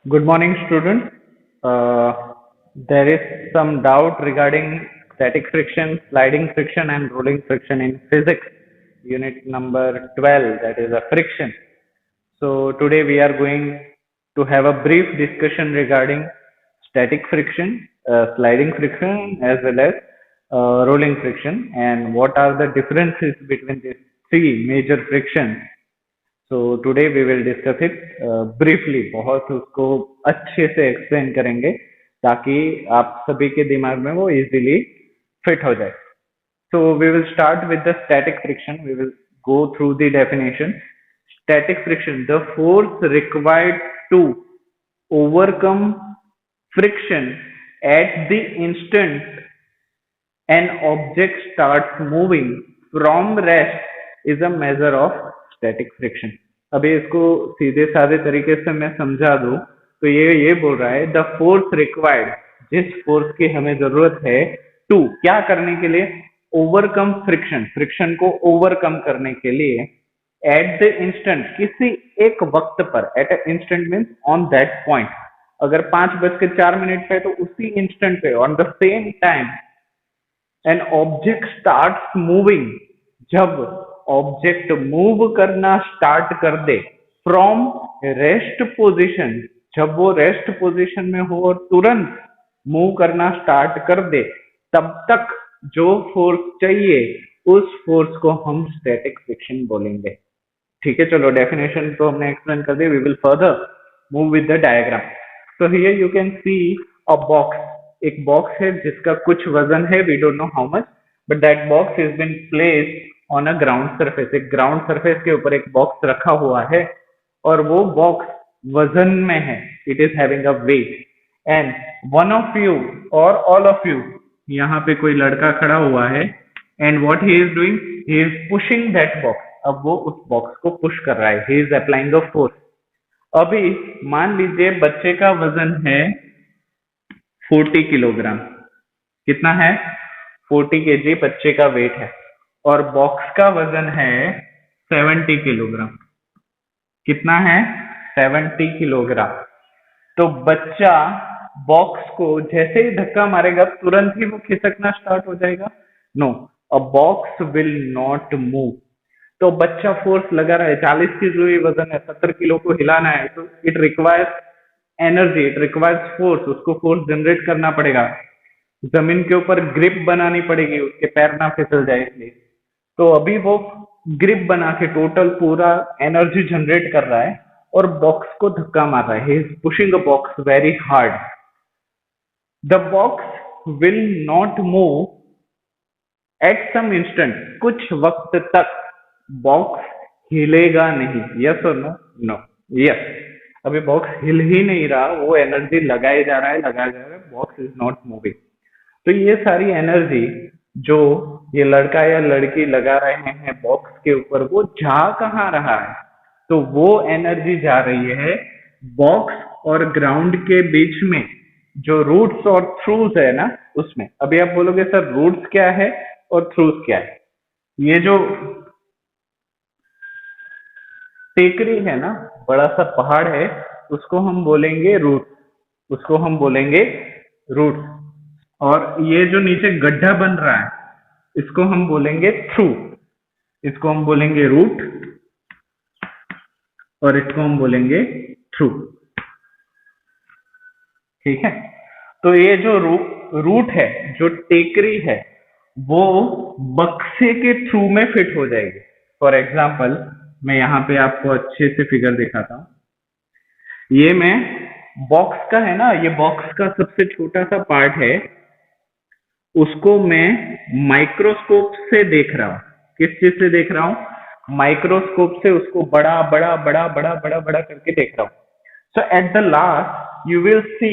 Good morning, students. There is some doubt regarding static friction, sliding friction, and rolling friction in physics, unit number 12, that is a friction. So, today we are going to have a brief discussion regarding static friction, sliding friction, as well as rolling friction, and what are the differences between these three major frictions. So today we will discuss it briefly, बहुत उसको अच्छे से explain करेंगे ताकि आप सभी के दिमाग में वो इजीली फिट हो जाए. So we will start with the static friction. We will go through the definition. Static friction, the force required to overcome friction at the instant an object starts moving from rest is a measure of static friction. अभी इसको सीधे साधे तरीके से मैं समझा दूं तो ये बोल रहा है द फोर्स रिक्वायर्ड, जिस फोर्स की हमें जरूरत है टू क्या करने के लिए, ओवरकम फ्रिक्शन, फ्रिक्शन को ओवरकम करने के लिए एट द इंस्टेंट, किसी एक वक्त पर, at a instant means on that point, अगर 5:04 पे तो उसी इंस्टेंट पे on the same time N object start moving, जब ऑब्जेक्ट मूव करना स्टार्ट कर दे फ्रॉम रेस्ट पोजीशन, जब वो रेस्ट पोजीशन में हो और तुरंत मूव करना स्टार्ट कर दे, तब तक जो फोर्स चाहिए उस फोर्स को हम स्टैटिक फ्रिक्शन बोलेंगे. ठीक है, चलो डेफिनेशन तो हमने एक्सप्लेन कर दी. We will further move with the diagram. So here you can see a box. एक बॉक्स है जिसका कुछ वजन है, we don't know how much, but that box is been placed on a ground surface. एक ground surface के ऊपर एक बॉक्स रखा हुआ है और वो बॉक्स वजन में है. It is having a weight and one of you or all of you, यहाँ पे कोई लड़का खड़ा हुआ है and what he is doing, he is pushing that box. अब वो उस बॉक्स को पुश कर रहा है, he is applying a force. अभी मान लीजिए बच्चे का वजन है 40 किलोग्राम. कितना है? 40 केजी बच्चे का वेट है और बॉक्स का वजन है 70 किलोग्राम. कितना है? 70 किलोग्राम. तो बच्चा बॉक्स को जैसे ही धक्का मारेगा तुरंत ही वो खिसकना स्टार्ट हो जाएगा? No, a box will not move. तो बच्चा फोर्स लगा रहा है, 40 किलो ही वजन है, 70 किलो को हिलाना है, तो it requires energy, it requires force. उसको फोर्स जनरेट करना पड़ेगा, जमीन के ऊपर ग्रिप बनानी पड़ेगी, उसके पैर ना फिसल जाए इसलिए. तो अभी वो ग्रिप बना के टोटल पूरा एनर्जी जनरेट कर रहा है और बॉक्स को धक्का मार रहा है. He is pushing a box very hard. The box will not move at some instant, कुछ वक्त तक बॉक्स हिलेगा नहीं. Yes or no? No. Yes. अभी बॉक्स हिल ही नहीं रहा, वो एनर्जी लगाए जा रहा है, लगाया जा रहा है, बॉक्स इज नॉट मूविंग. तो ये सारी एनर्जी जो ये लड़का या लड़की लगा रहे हैं बॉक्स के ऊपर, वो जा कहाँ रहा है? तो वो एनर्जी जा रही है बॉक्स और ग्राउंड के बीच में, जो रूट्स और थ्रूज है ना उसमें. अभी आप बोलोगे सर रूट्स क्या है और थ्रूज क्या है? ये जो टेकरी है ना, बड़ा सा पहाड़ है, उसको हम बोलेंगे रूट, उसको हम बोलेंगे रूट. और ये जो नीचे गड्ढा बन रहा है इसको हम बोलेंगे थ्रू, इसको हम बोलेंगे रूट और इसको हम बोलेंगे थ्रू. ठीक है, तो ये जो रूट है, जो टेकरी है, वो बक्से के थ्रू में फिट हो जाएगी. फॉर एग्जाम्पल मैं यहाँ पे आपको अच्छे से फिगर दिखाता हूँ. ये मैं बॉक्स का है ना, ये बॉक्स का सबसे छोटा सा पार्ट है, उसको मैं माइक्रोस्कोप से देख रहा हूँ. किस चीज से देख रहा हूँ? माइक्रोस्कोप से उसको बड़ा बड़ा बड़ा बड़ा बड़ा बड़ा करके देख रहा हूँ. So at the last you will see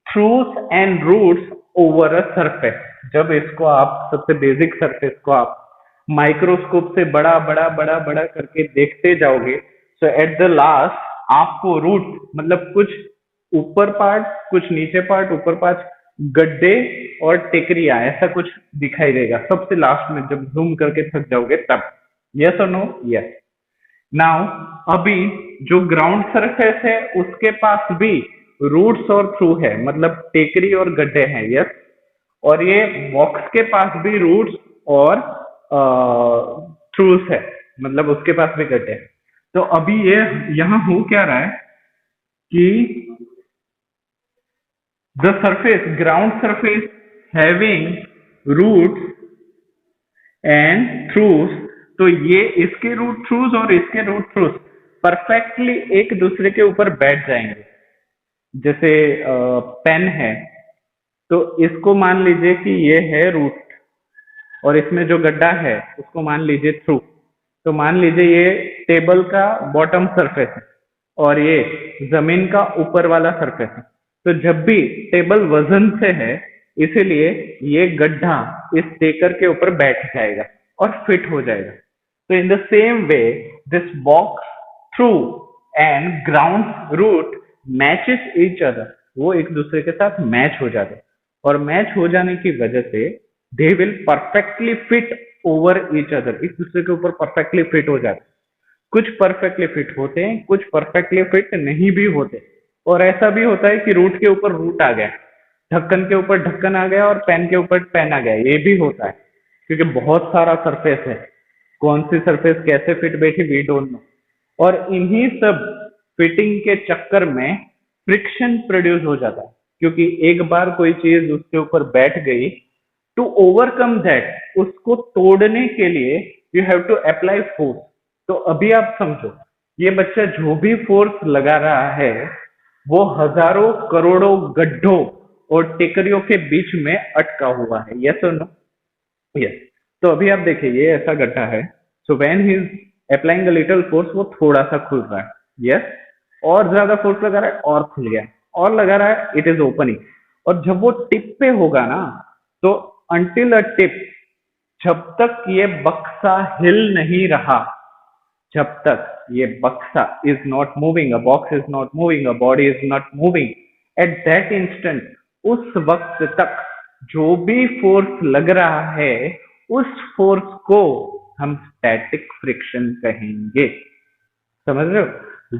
thrusts and roots over a surface. जब इसको आप सबसे बेसिक सरफेस को आप माइक्रोस्कोप से बड़ा बड़ा बड़ा बड़ा करके देखते जाओगे, सो एट द लास्ट आपको रूट मतलब कुछ ऊपर पार्ट, कुछ नीचे पार्ट, ऊपर पार्ट, गड्ढे और टेकरिया, ऐसा कुछ दिखाई देगा सबसे लास्ट में जब जूम करके थक जाओगे तब. Yes or no? Yes. Now अभी जो ग्राउंड सरफेस है उसके पास भी रूट्स और थ्रू है, मतलब टेकरी और गड्ढे हैं, यस। और ये बॉक्स के पास भी रूट्स और थ्रूस है, मतलब उसके पास भी गड्ढे हैं। तो अभी ये यहाँ हो क्या रहा है कि the surface, ground surface having roots and thrusts, तो ये इसके रूट थ्रूस और इसके रूट थ्रूस परफेक्टली एक दूसरे के ऊपर बैठ जाएंगे। जैसे पेन है, तो इसको मान लीजिए कि ये है रूट, और इसमें जो गड्ढा है उसको मान लीजिए थ्रू। तो मान लीजिए ये टेबल का बॉटम सरफेस है और ये जमीन का ऊपर वाला सरफेस है। तो जब भी टेबल वजन से है, इसीलिए ये गड्ढा इस टेकर के ऊपर बैठ जाएगा और फिट हो जाएगा। तो in the same way this box trough and ground root matches each other, वो एक दूसरे के साथ मैच हो जाते हैं, और मैच हो जाने की वजह से they will perfectly fit over each other, एक दूसरे के ऊपर परफेक्टली फिट हो जाते हैं। कुछ परफेक्टली फिट होते हैं, कुछ परफेक्टली फिट नहीं भी होते। और ऐसा भी होता है कि रूट के ऊपर रूट आ गया, ढक्कन के ऊपर ढक्कन आ गया और पेन के ऊपर पेन आ गया, ये भी होता है, क्योंकि बहुत सारा सरफेस है। कौन सी सरफेस कैसे फिट बैठी वी डोंट नो। और इन्हीं सब फिटिंग के चक्कर में फ्रिक्शन प्रोड्यूस हो जाता है, क्योंकि एक बार कोई चीज उसके ऊपर बैठ गई, टू ओवरकम दैट, उसको तोड़ने के लिए you have to apply force. तो अभी आप समझो, ये बच्चा जो भी फोर्स लगा रहा है वो हजारों करोड़ों गड्ढों और टेकरियों के बीच में अटका हुआ है, यस और नो? यस। तो अभी आप देखिए, ये ऐसा गड्ढा है, so when he is applying a little force, वो थोड़ा सा खुल रहा है, यस। और ज्यादा फोर्स लगा रहा है और खुल गया, और लगा रहा है, इट इज ओपनिंग। और जब वो टिप पे होगा ना, तो अंटिल अ टिप, जब तक ये बक्सा हिल नहीं रहा, जब तक ये बक्सा is not moving, a box is not moving, a body is not moving, at that instant, उस वक्त तक जो भी फोर्स लग रहा है, उस फोर्स को हम स्टैटिक फ्रिक्शन कहेंगे। समझ रहे हो?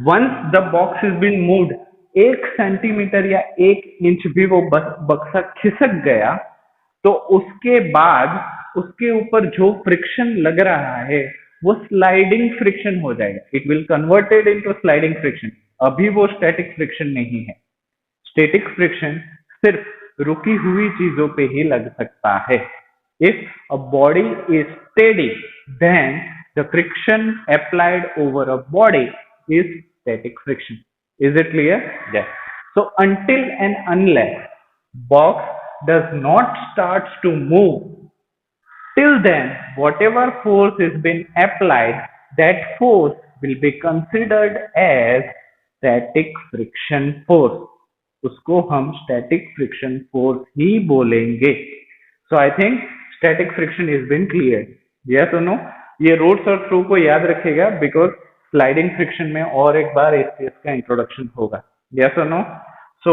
Once the box is been moved, 1 centimetre या 1 इंच भी वो बक्सा खिसक गया, तो उसके बाद उसके ऊपर जो फ्रिक्शन लग रहा है वो स्लाइडिंग फ्रिक्शन हो जाएगा, it will converted into sliding friction. अभी वो स्टैटिक फ्रिक्शन नहीं है। स्टैटिक फ्रिक्शन सिर्फ रुकी हुई चीजों पे ही लग सकता है। If a body is steady, then the friction applied over a body is static friction. Is it clear? Yes. So until and unless box does not start to move, till then whatever force is been applied, that force will be considered as static friction force. उसको हम static friction force ही बोलेंगे। So I think static friction is been cleared. Yes or no? ये roots और through को याद रखिएगा, because sliding friction में और एक बार इस चीज का इंट्रोडक्शन होगा। Yes or no? So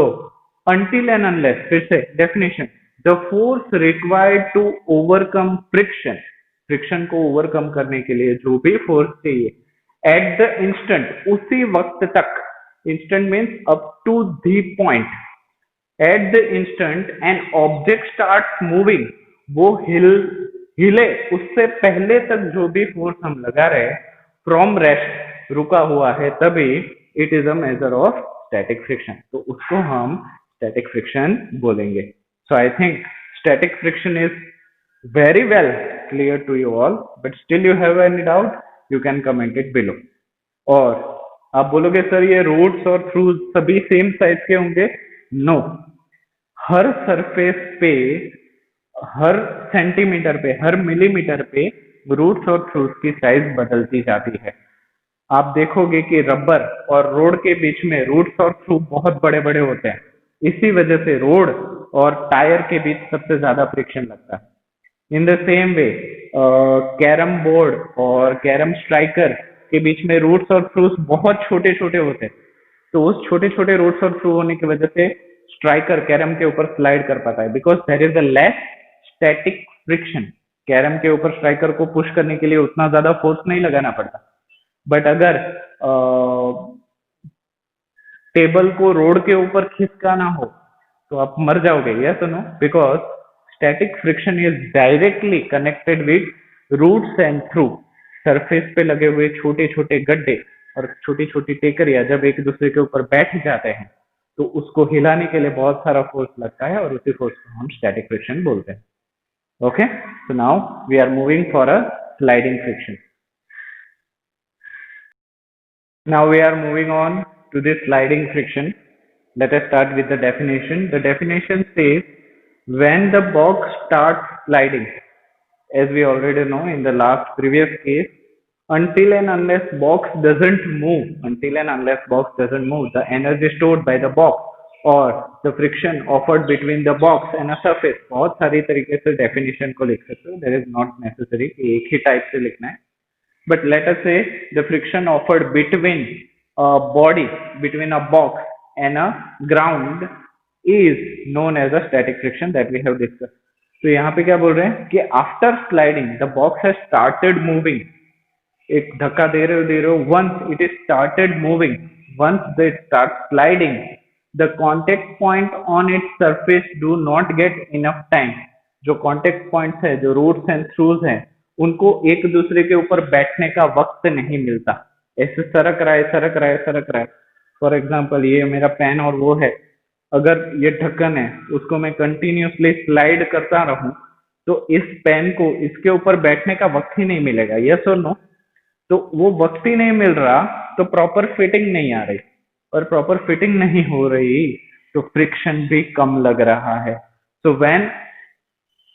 until and unless, फिर से definition, the force required to overcome friction, friction को ओवरकम करने के लिए जो भी फोर्स चाहिए, एट द इंस्टेंट, उसी वक्त तक, instant means up to the point, at the instant an object start moving, वो हिले उससे पहले तक जो भी फोर्स हम लगा रहे, फ्रॉम रेस्ट, रुका हुआ है, तभी it is a measure of static friction. तो उसको हम स्टैटिक फ्रिक्शन बोलेंगे। So I think static friction is very well clear to you all, but still you have any doubt, you can comment it below. और आप बोलोगे sir ये roots और throughs सभी सेम साइज के होंगे? नो, हर surface पे, हर सेंटीमीटर पे, हर मिलीमीटर पे रूट्स और थ्रूज की साइज बदलती जाती है। आप देखोगे कि रबर और रोड के बीच में रूट्स और थ्रू बहुत बड़े बड़े होते हैं, इसी वजह से रोड और टायर के बीच सबसे ज्यादा फ्रिक्शन लगता है। इन the same way carrom board और कैरम स्ट्राइकर के बीच में रूट्स और थ्रूस बहुत छोटे छोटे होते हैं, तो उस छोटे छोटे रूट्स और थ्रू होने की वजह से स्ट्राइकर कैरम के ऊपर स्लाइड कर पाता है, because there is a less static friction. Carrom के ऊपर स्ट्राइकर को पुश करने के लिए उतना ज्यादा फोर्स नहीं लगाना पड़ता। बट अगर टेबल को रोड के ऊपर खिसकाना हो तो आप मर जाओगे, yes no, because static friction is directly connected with roots and trough. Surface पे लगे हुए छोटे छोटे गड्ढे और छोटी छोटी टेकरियां जब एक दूसरे के ऊपर बैठ जाते हैं तो उसको हिलाने के लिए बहुत सारा फोर्स लगता है और उसी फोर्स को हम स्टैटिक फ्रिक्शन बोलते हैं। Okay, so now we are moving for a sliding friction. Now we are moving on to the sliding friction. Let us start with the definition. The definition says when the box starts sliding, as we already know in the last previous case, until and unless box doesn't move, the energy stored by the box or the friction offered between the box and a surface. बहुत सारी तरीके से definition को लिख सकते हो. There is not necessary कि एक ही type से लिखना है. But let us say the friction offered between a body, between a box and a ground is known as a static friction that we have discussed. तो यहाँ पे क्या बोल रहे हैं कि after sliding the box has started moving. एक धक्का दे रहे हो once it is started moving, once they start sliding, the contact point on its surface do not get enough time. जो contact points है, जो roots and throughs हैं, उनको एक दूसरे के ऊपर बैठने का वक्त नहीं मिलता. ऐसे सरक रहा है. फॉर एग्जाम्पल ये मेरा पेन और वो है, अगर ये ढक्कन है उसको मैं कंटिन्यूसली स्लाइड करता रहूं तो इस पेन को इसके ऊपर बैठने का वक्त ही नहीं मिलेगा, यस और नो. तो वो वक्त ही नहीं मिल रहा तो प्रॉपर फिटिंग नहीं आ रही, और प्रॉपर फिटिंग नहीं हो रही तो फ्रिक्शन भी कम लग रहा है. So when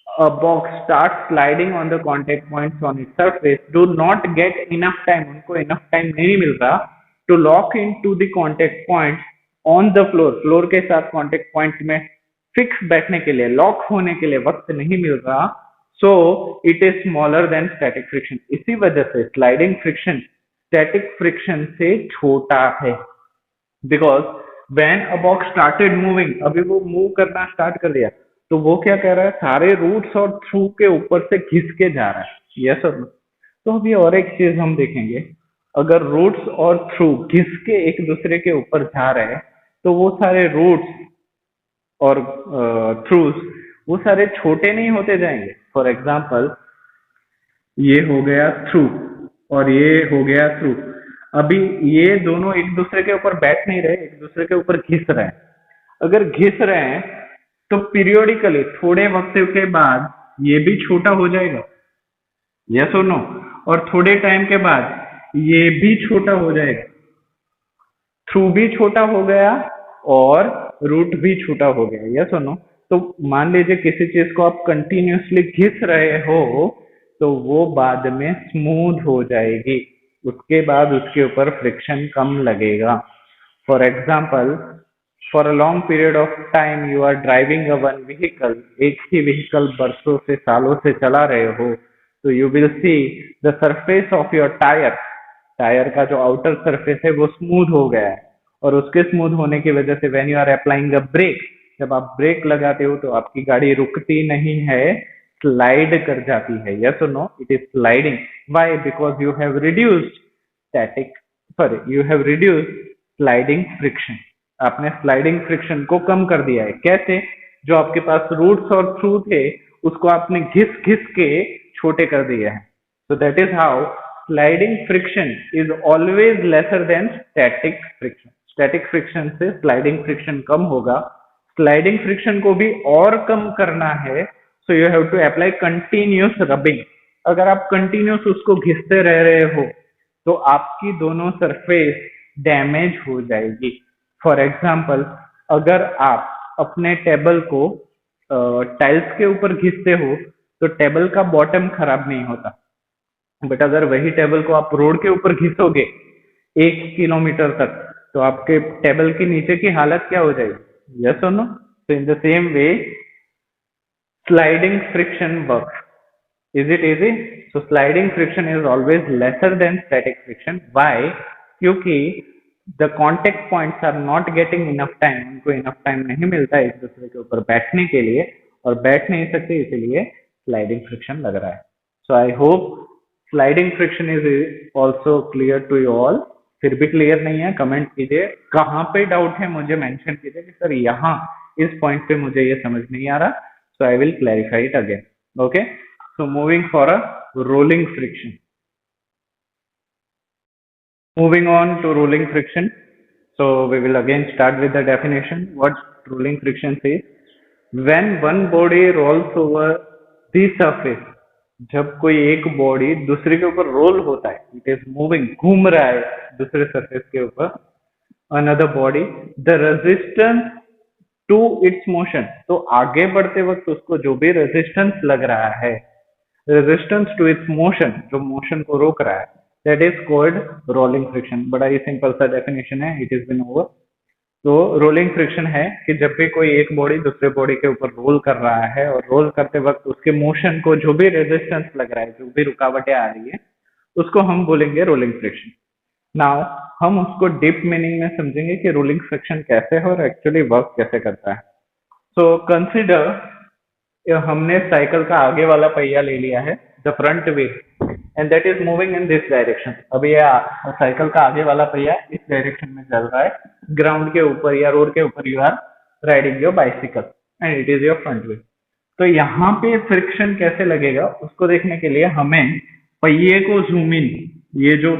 a box starts sliding on the contact points on its surface do not get enough time, उनको enough time नहीं मिल रहा to lock into the contact points on the floor के साथ contact points में fix बैठने के लिए, lock होने के लिए वक्त नहीं मिल रहा. so it is smaller than static friction. इसी वजह से sliding friction static friction से छोटा है. because when a box started moving, अभी वो move करना start कर दिया तो वो क्या कह रहा है, सारे रूट्स और थ्रू के ऊपर से घिस के जा रहा है, यस और नो. तो अभी और एक चीज हम देखेंगे, अगर रूट्स और थ्रू घिस के एक दूसरे के ऊपर जा रहे हैं तो वो सारे रूट्स और थ्रूस वो सारे छोटे नहीं होते जाएंगे. फॉर एग्जाम्पल ये हो गया थ्रू और ये हो गया थ्रू. अभी ये दोनों एक दूसरे के ऊपर बैठ नहीं रहे, एक दूसरे के ऊपर घिस रहे हैं. अगर घिस रहे हैं तो पीरियोडिकली थोड़े वक्त के बाद ये भी छोटा हो जाएगा, यस और नो, और थोड़े टाइम के बाद ये भी छोटा हो जाएगा. थ्रू भी छोटा हो गया और रूट भी छोटा हो गया, यस और नो. तो मान लीजिए किसी चीज को आप कंटिन्यूसली घिस रहे हो तो वो बाद में स्मूथ हो जाएगी, उसके बाद उसके ऊपर फ्रिक्शन कम लगेगा. For example, for a long period of time you are driving a one vehicle, एक ही vehicle बरसों से सालों से चला रहे हो तो you will see the surface of your tyre का जो outer surface है वो smooth हो गया है, और उसके smooth होने की वजह से when you are applying a brake, जब आप ब्रेक लगाते हो तो आपकी गाड़ी रुकती नहीं है, स्लाइड कर जाती है, yes or no, it is sliding. Why? Because you have reduced sliding friction. आपने स्लाइडिंग फ्रिक्शन को कम कर दिया है. कैसे? जो आपके पास रूट्स और थ्रू थे उसको आपने घिस के छोटे कर दिए हैं. So that is how sliding friction is always lesser than static friction. Static friction से स्लाइडिंग फ्रिक्शन कम होगा. स्लाइडिंग फ्रिक्शन को भी और कम करना है so you have to apply continuous rubbing. अगर आप कंटिन्यूस उसको घिसते रह रहे हो तो आपकी दोनों सरफेस डैमेज हो जाएगी. फॉर एग्जाम्पल, अगर आप अपने टेबल को टाइल्स के ऊपर घिसते हो तो टेबल का बॉटम खराब नहीं होता, बट अगर वही टेबल को आप रोड के ऊपर घिसोगे 1 किलोमीटर तक तो आपके टेबल के नीचे की हालत क्या हो जाएगी, yes or no. So in the same way sliding friction works. Is it easy? So sliding friction is always lesser than static friction. Why? क्योंकि the contact points are not getting enough time, उनको enough time नहीं मिलता एक दूसरे के ऊपर बैठने के लिए, और बैठ नहीं सकते, इसीलिए sliding friction लग रहा है. So I hope sliding friction is also clear to you all. फिर भी क्लियर नहीं है कमेंट कीजिए, कहाँ पे डाउट है मुझे मेंशन कीजिए कि सर यहाँ इस पॉइंट पे मुझे ये समझ नहीं आ रहा, so I will clarify it again. Okay, so moving for a rolling friction. Moving on to rolling friction. So we will again start with the definition. What rolling friction says? When one body rolls over the surface, जब कोई एक body दूसरे के ऊपर role होता है, it is moving, घूम रहा है दूसरे सरफेस के ऊपर, another body, the resistance to its motion, तो आगे बढ़ते वक्त उसको जो भी रेजिस्टेंस लग रहा है, रेजिस्टेंस टू इट्स मोशन, जो मोशन को रोक रहा है, that is called rolling friction. बड़ा ही सिंपल सा डेफिनेशन है, इट इज बिन ओवर. तो रोलिंग फ्रिक्शन है कि जब भी कोई एक बॉडी दूसरे बॉडी के ऊपर रोल कर रहा है और रोल करते वक्त उसके मोशन को जो भी रेजिस्टेंस लग रहा है, जो भी रुकावटें आ रही है, उसको हम बोलेंगे रोलिंग फ्रिक्शन. नाउ हम उसको डीप मीनिंग में समझेंगे कि रोलिंग फ्रिक्शन कैसे है और एक्चुअली वर्क कैसे करता है. सो कंसिडर, हमने साइकिल का आगे वाला पहिया ले लिया है, the front wheel, and that is moving in this direction. अभी ये साइकिल का आगे वाला पहिया इस डायरेक्शन में चल रहा है, ग्राउंड के ऊपर या रोड के ऊपर you are riding your bicycle and it is your front wheel. तो यहाँ पे फ्रिक्शन कैसे लगेगा उसको देखने के लिए हमें पहिए को जूम इन, ये जो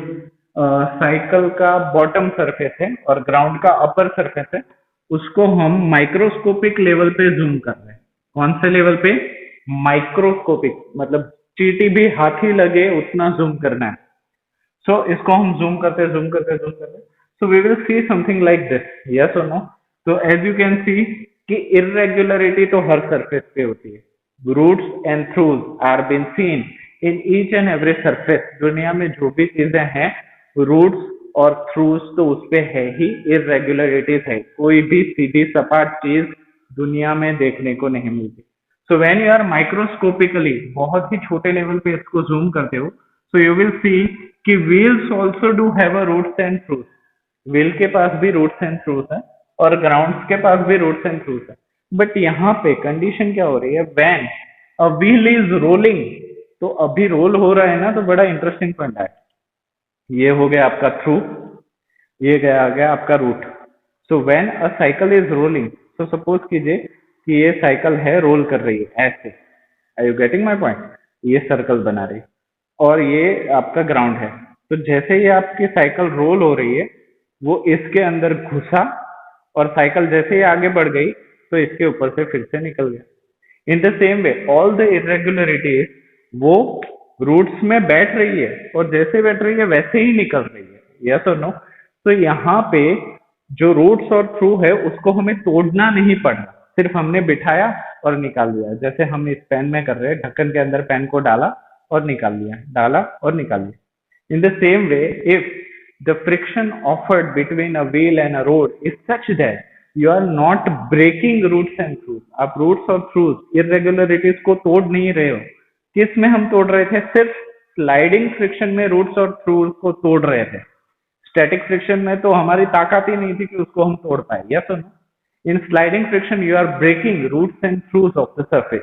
साइकिल का बॉटम सरफेस है और ग्राउंड का अपर सरफेस है, उसको हम माइक्रोस्कोपिक लेवल पे जूम कर रहे हैं. कौन से लेवल पे? माइक्रोस्कोपिक, मतलब चींटी भी हाथी लगे उतना जूम करना है. सो इसको हम जूम करते जूम करते. So we will see something like this, yes or no. तो एज यू कैन सी कि इरेगुलरिटी तो हर सरफेस पे होती है. Roots and troughs are been seen in each and every surface. दुनिया में जो भी चीजें हैं, रूट्स और थ्रूज तो उस पे है ही, इरेगुलरिटीज है, कोई भी सीधी सपाट चीज दुनिया में देखने को नहीं मिलती. So when you are microscopically, बहुत ही छोटे लेवल पे इसको जूम करते हो, सो यू विल सी कि wheels also do have a roots and troughs. Wheel के पास भी रूट्स एंड थ्रूज है और ग्राउंड के पास भी रूट्स एंड थ्रूज है. बट यहाँ पे कंडीशन क्या हो रही है? When a wheel is rolling, तो अभी रोल हो रहा है ना, तो बड़ा इंटरेस्टिंग पॉइंट है. ये हो गया आपका थ्रू, ये गया आ गया आपका root. So when a cycle is rolling, तो सपोज कीजिए कि ये साइकिल है, रोल कर रही है ऐसे. Are you getting my point? ये सर्कल बना रही है और ये आपका ग्राउंड है. तो जैसे ही आपकी साइकिल रोल हो रही है, वो इसके अंदर घुसा और साइकिल जैसे ही आगे बढ़ गई तो इसके ऊपर से फिर से निकल गया. इन the same way all the irregularities, वो रूट्स में बैठ रही है और जैसे बैठ रही है वैसे ही निकल रही है. Yes or no? तो यहाँ पे जो रूट्स और थ्रू है उसको हमें तोड़ना नहीं पड़ा, सिर्फ हमने बिठाया और निकाल लिया. जैसे हम इस पेन में कर रहे हैं, ढक्कन के अंदर पेन को डाला और निकाल लिया, डाला और निकाल लिया. In the same way, if the friction offered between a wheel and a road is such that you are not breaking roots and throughs, आप roots और throughs, irregularities को तोड़ नहीं रहे हो. किस में हम तोड़ रहे थे? सिर्फ स्लाइडिंग फ्रिक्शन में रूट्स और थ्रूज को तोड़ रहे थे. स्टैटिक फ्रिक्शन में तो हमारी ताकत ही नहीं थी कि उसको हम तोड़ पाए. Yes or no? In sliding friction you are breaking roots and troughs of the surface.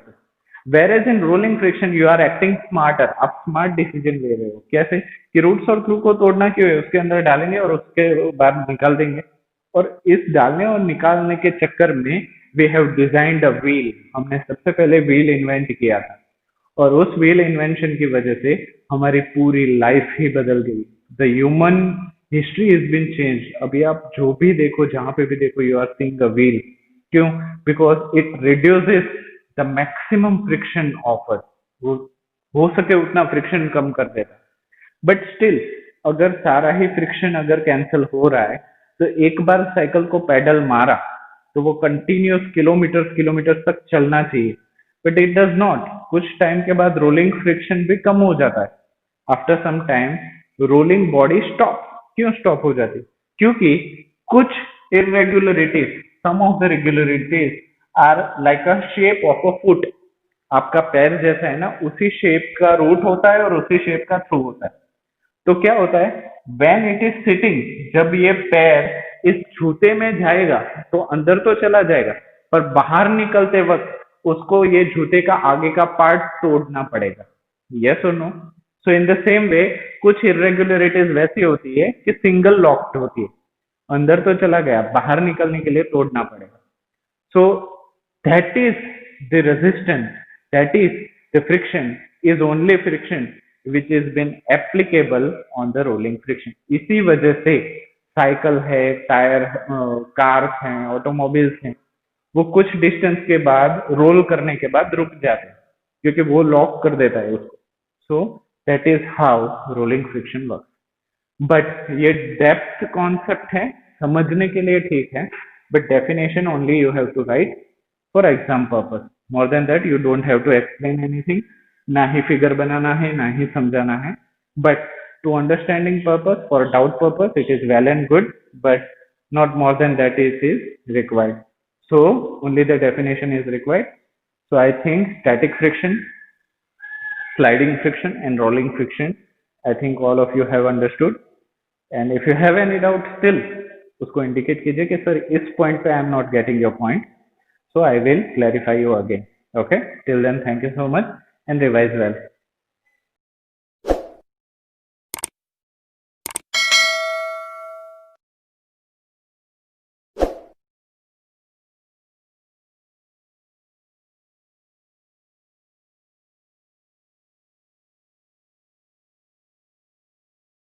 Whereas in rolling friction you are acting smarter, आप स्मार्ट डिसीजन ले रहे हो. कैसे? कि रूट्स और थ्रू को तोड़ना क्यों है, उसके अंदर डालेंगे और उसके बाद निकाल देंगे. और इस डालने और निकालने के चक्कर में we have designed a wheel, हमने सबसे पहले व्हील इन्वेंट किया था और उस व्हील इन्वेंशन की वजह से हमारी पूरी लाइफ ही बदल गई. The human history is been change. अभी आप जो भी देखो, जहां पे भी देखो, you are seeing a wheel. क्यों? Because it reduces the maximum friction offer. वो हो सके उतना फ्रिक्शन कम कर देता. बट स्टिल अगर सारा ही फ्रिक्शन अगर कैंसिल हो रहा है, तो एक बार साइकिल को पैडल मारा तो वो कंटिन्यूस किलोमीटर तक चलना चाहिए. But it does not. कुछ टाइम के बाद रोलिंग फ्रिक्शन भी कम हो जाता है. After some time rolling body stop. क्यों स्टॉप हो जाती? क्योंकि कुछ irregularities, some of the regularities are like a shape of a foot. आपका पैर जैसा है ना, उसी शेप का रूट होता है और उसी शेप का थ्रू होता है. तो क्या होता है? व्हेन इट इज सिटिंग, जब ये पैर इस जूते में जाएगा तो अंदर तो चला जाएगा, पर बाहर निकलते वक्त उसको ये जूते का आगे का पार्ट तोड़ना पड़ेगा. Yes or no? So in the same way कुछ इरेगुलरिटीज वैसी होती है कि सिंगल लॉक्ड होती है, अंदर तो चला गया, बाहर निकलने के लिए तोड़ना पड़ेगा. So that is the resistance, that is the friction, is only friction which is been applicable on the rolling friction. इसी वजह से साइकिल है, टायर, कार्स हैं, ऑटोमोबाइल्स हैं, वो कुछ डिस्टेंस के बाद रोल करने के बाद रुक जाते हैं क्योंकि वो लॉक कर देता है उसको. सो that is how rolling friction work. But ये डेप्थ कॉन्सेप्ट है, समझने के लिए ठीक है, but definition only you have to write for exam purpose. More than that you don't have to explain anything. ना ही फिगर बनाना है, ना ही समझाना है. But to understanding purpose, for doubt purpose, it is well and good, but not more than that is required. So only the definition is required. So I think static friction, sliding friction and rolling friction, I think all of you have understood. And if you have any doubt still, उसको indicate कीजिए कि sir इस point पे I am not getting your point, so I will clarify you again. Okay, till then thank you so much and revise well.